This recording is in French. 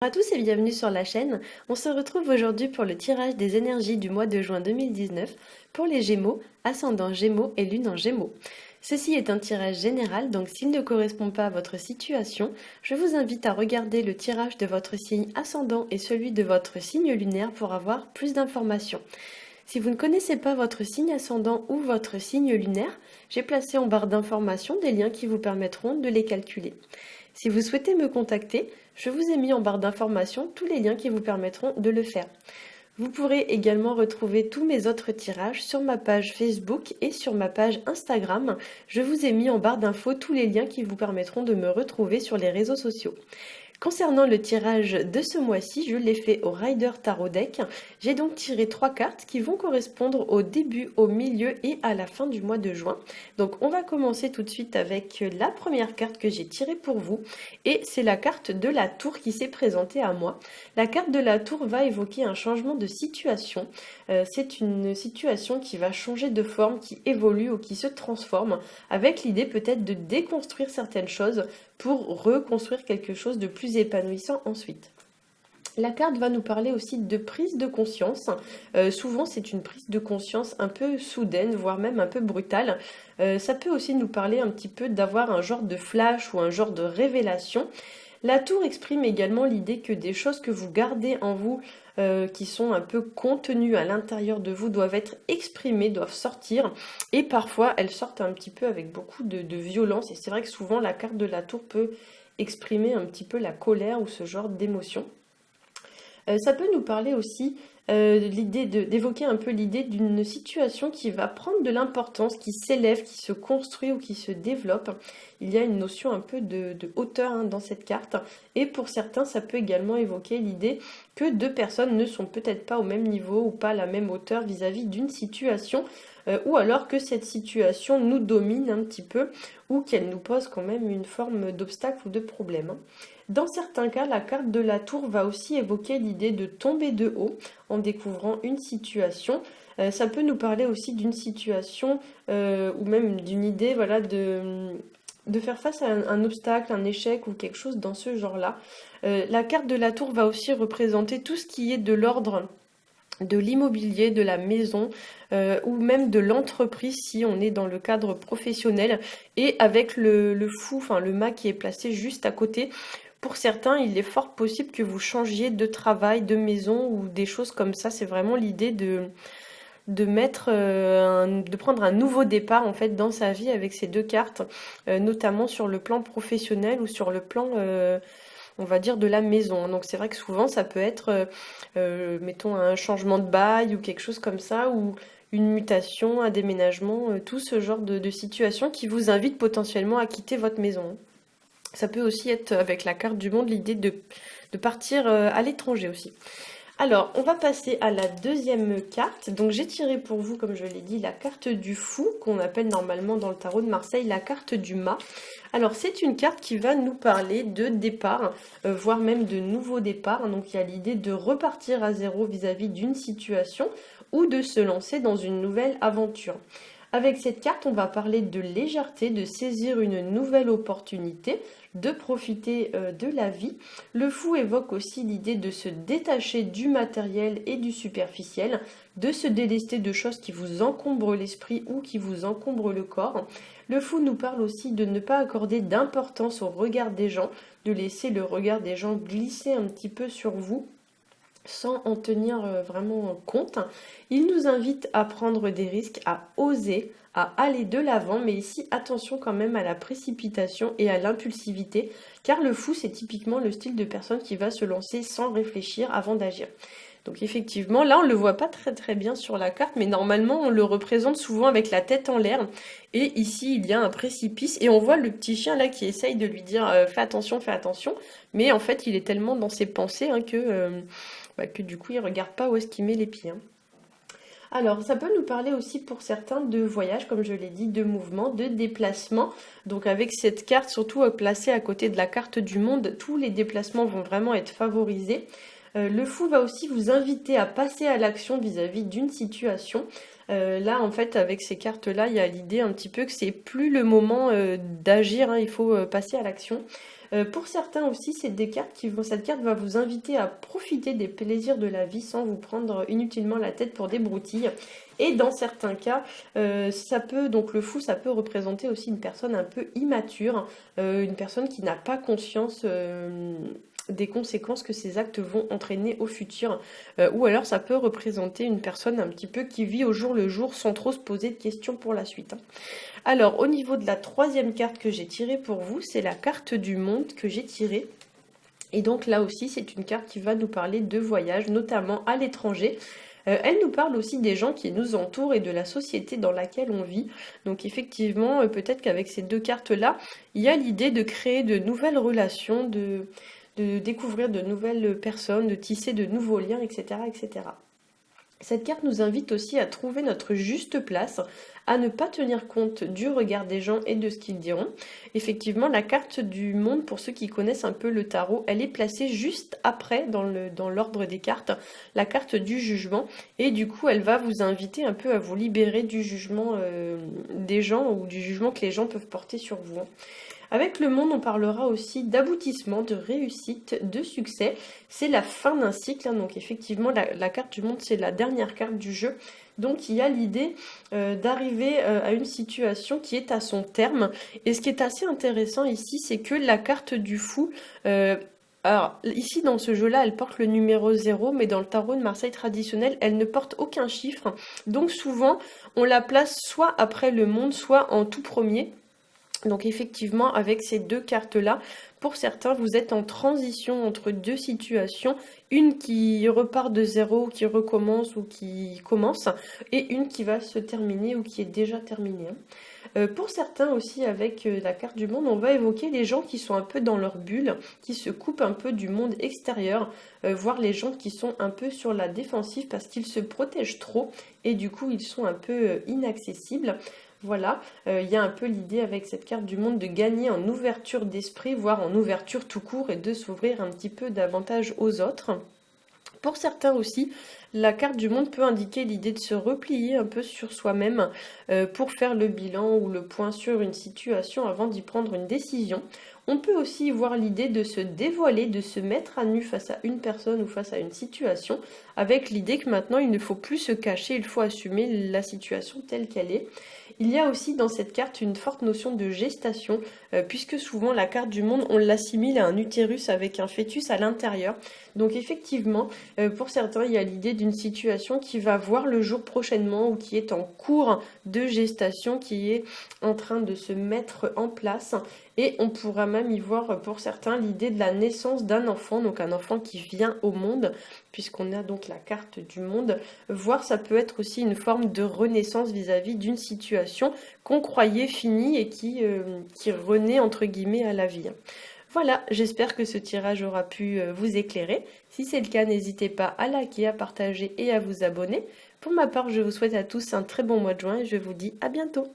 Bonjour à tous et bienvenue sur la chaîne. On se retrouve aujourd'hui pour le tirage des énergies du mois de juin 2019 pour les Gémeaux, ascendant Gémeaux et lune en Gémeaux. Ceci est un tirage général, donc s'il ne correspond pas à votre situation, je vous invite à regarder le tirage de votre signe ascendant et celui de votre signe lunaire pour avoir plus d'informations. Si vous ne connaissez pas votre signe ascendant ou votre signe lunaire, j'ai placé en barre d'informations des liens qui vous permettront de les calculer. Si vous souhaitez me contacter, je vous ai mis en barre d'informations tous les liens qui vous permettront de le faire. Vous pourrez également retrouver tous mes autres tirages sur ma page Facebook et sur ma page Instagram. Je vous ai mis en barre d'infos tous les liens qui vous permettront de me retrouver sur les réseaux sociaux. Concernant le tirage de ce mois-ci, je l'ai fait au Rider Tarot Deck. J'ai donc tiré 3 cartes qui vont correspondre au début, au milieu et à la fin du mois de juin. Donc on va commencer tout de suite avec la première carte que j'ai tirée pour vous. Et c'est la carte de la tour qui s'est présentée à moi. La carte de la tour va évoquer un changement de situation. C'est une situation qui va changer de forme, qui évolue ou qui se transforme, avec l'idée peut-être de déconstruire certaines choses pour reconstruire quelque chose de plus épanouissant ensuite. La carte va nous parler aussi de prise de conscience. Souvent, c'est une prise de conscience un peu soudaine, voire même un peu brutale. Ça peut aussi nous parler un petit peu d'avoir un genre de flash ou un genre de révélation. La tour exprime également l'idée que des choses que vous gardez en vous, qui sont un peu contenues à l'intérieur de vous, doivent être exprimées, doivent sortir. Et parfois, elles sortent un petit peu avec beaucoup de violence. Et c'est vrai que souvent, la carte de la tour peut exprimer un petit peu la colère ou ce genre d'émotion. Ça peut nous parler aussi d'évoquer un peu l'idée d'une situation qui va prendre de l'importance, qui s'élève, qui se construit ou qui se développe. Il y a une notion un peu de hauteur dans cette carte. Et pour certains, ça peut également évoquer l'idée que deux personnes ne sont peut-être pas au même niveau ou pas à la même hauteur vis-à-vis d'une situation. Ou alors que cette situation nous domine un petit peu ou qu'elle nous pose quand même une forme d'obstacle ou de problème. Dans certains cas, la carte de la tour va aussi évoquer l'idée de tomber de haut en découvrant une situation. Ça peut nous parler aussi d'une situation ou même d'une idée voilà, de faire face à un obstacle, un échec ou quelque chose dans ce genre-là. La carte de la tour va aussi représenter tout ce qui est de l'ordre de l'immobilier, de la maison ou même de l'entreprise si on est dans le cadre professionnel et avec le fou, enfin le mât qui est placé juste à côté. Pour certains, il est fort possible que vous changiez de travail, de maison ou des choses comme ça. C'est vraiment l'idée de mettre, de prendre un nouveau départ en fait dans sa vie avec ces deux cartes, notamment sur le plan professionnel ou sur le plan, on va dire, de la maison. Donc c'est vrai que souvent ça peut être, mettons, un changement de bail ou quelque chose comme ça, ou une mutation, un déménagement, tout ce genre de situation qui vous invite potentiellement à quitter votre maison. Ça peut aussi être avec la carte du monde l'idée de partir à l'étranger aussi. Alors, on va passer à la deuxième carte. Donc, j'ai tiré pour vous, comme je l'ai dit, la carte du fou, qu'on appelle normalement dans le tarot de Marseille la carte du mât. Alors, c'est une carte qui va nous parler de départ, voire même de nouveau départ. Donc, il y a l'idée de repartir à zéro vis-à-vis d'une situation ou de se lancer dans une nouvelle aventure. Avec cette carte, on va parler de légèreté, de saisir une nouvelle opportunité, de profiter de la vie. Le fou évoque aussi l'idée de se détacher du matériel et du superficiel, de se délester de choses qui vous encombrent l'esprit ou qui vous encombrent le corps. Le fou nous parle aussi de ne pas accorder d'importance au regard des gens, de laisser le regard des gens glisser un petit peu sur vous sans en tenir vraiment compte. Il nous invite à prendre des risques, à oser, à aller de l'avant, mais ici attention quand même à la précipitation et à l'impulsivité, car le fou c'est typiquement le style de personne qui va se lancer sans réfléchir avant d'agir. Donc effectivement, là on ne le voit pas très bien sur la carte, mais normalement on le représente souvent avec la tête en l'air. Et ici il y a un précipice et on voit le petit chien là qui essaye de lui dire fais attention, mais en fait il est tellement dans ses pensées que du coup il regarde pas où est-ce qu'il met les pieds. Alors, ça peut nous parler aussi pour certains de voyage, comme je l'ai dit, de mouvement, de déplacement. Donc avec cette carte, surtout placée à côté de la carte du monde, tous les déplacements vont vraiment être favorisés. Le fou va aussi vous inviter à passer à l'action vis-à-vis d'une situation. Là, en fait, avec ces cartes-là, il y a l'idée un petit peu que c'est plus le moment d'agir, il faut passer à l'action. Pour certains aussi, c'est des cartes cette carte va vous inviter à profiter des plaisirs de la vie sans vous prendre inutilement la tête pour des broutilles. Et dans certains cas, donc le fou, ça peut représenter aussi une personne un peu immature, une personne qui n'a pas conscience des conséquences que ces actes vont entraîner au futur. Ou alors ça peut représenter une personne un petit peu qui vit au jour le jour sans trop se poser de questions pour la suite. Alors au niveau de la troisième carte que j'ai tirée pour vous, c'est la carte du monde que j'ai tirée. Et donc là aussi, c'est une carte qui va nous parler de voyage, notamment à l'étranger. Elle nous parle aussi des gens qui nous entourent et de la société dans laquelle on vit. Donc effectivement, peut-être qu'avec ces deux cartes-là, il y a l'idée de créer de nouvelles relations, de découvrir de nouvelles personnes, de tisser de nouveaux liens, etc., etc. Cette carte nous invite aussi à trouver notre juste place, à ne pas tenir compte du regard des gens et de ce qu'ils diront. Effectivement, la carte du monde, pour ceux qui connaissent un peu le tarot, elle est placée juste après, dans l'ordre des cartes, la carte du jugement. Et du coup, elle va vous inviter un peu à vous libérer du jugement des gens ou du jugement que les gens peuvent porter sur vous. Avec le monde, on parlera aussi d'aboutissement, de réussite, de succès. C'est la fin d'un cycle, hein, donc effectivement la carte du monde, c'est la dernière carte du jeu. Donc il y a l'idée d'arriver à une situation qui est à son terme. Et ce qui est assez intéressant ici, c'est que la carte du fou... alors, ici, dans ce jeu-là, elle porte le numéro 0, mais dans le tarot de Marseille traditionnel, elle ne porte aucun chiffre. Donc souvent, on la place soit après le monde, soit en tout premier. Donc effectivement, avec ces deux cartes-là, pour certains, vous êtes en transition entre deux situations, une qui repart de zéro, qui recommence ou qui commence, et une qui va se terminer ou qui est déjà terminée. Pour certains aussi, avec la carte du monde, on va évoquer les gens qui sont un peu dans leur bulle, qui se coupent un peu du monde extérieur, voire les gens qui sont un peu sur la défensive parce qu'ils se protègent trop et du coup ils sont un peu inaccessibles. Voilà, il y a un peu l'idée avec cette carte du monde de gagner en ouverture d'esprit, voire en ouverture tout court et de s'ouvrir un petit peu davantage aux autres. Pour certains aussi, la carte du monde peut indiquer l'idée de se replier un peu sur soi-même pour faire le bilan ou le point sur une situation avant d'y prendre une décision. On peut aussi voir l'idée de se dévoiler, de se mettre à nu face à une personne ou face à une situation, avec l'idée que maintenant il ne faut plus se cacher, il faut assumer la situation telle qu'elle est. Il y a aussi dans cette carte une forte notion de gestation, puisque souvent la carte du monde, on l'assimile à un utérus avec un fœtus à l'intérieur. Donc effectivement, pour certains, il y a l'idée d'une situation qui va voir le jour prochainement ou qui est en cours de gestation, qui est en train de se mettre en place. Et on pourra même y voir pour certains l'idée de la naissance d'un enfant, donc un enfant qui vient au monde, puisqu'on a donc la carte du monde. Voire ça peut être aussi une forme de renaissance vis-à-vis d'une situation qu'on croyait finie et qui renaît entre guillemets à la vie. Voilà, j'espère que ce tirage aura pu vous éclairer. Si c'est le cas, n'hésitez pas à liker, à partager et à vous abonner. Pour ma part, je vous souhaite à tous un très bon mois de juin et je vous dis à bientôt.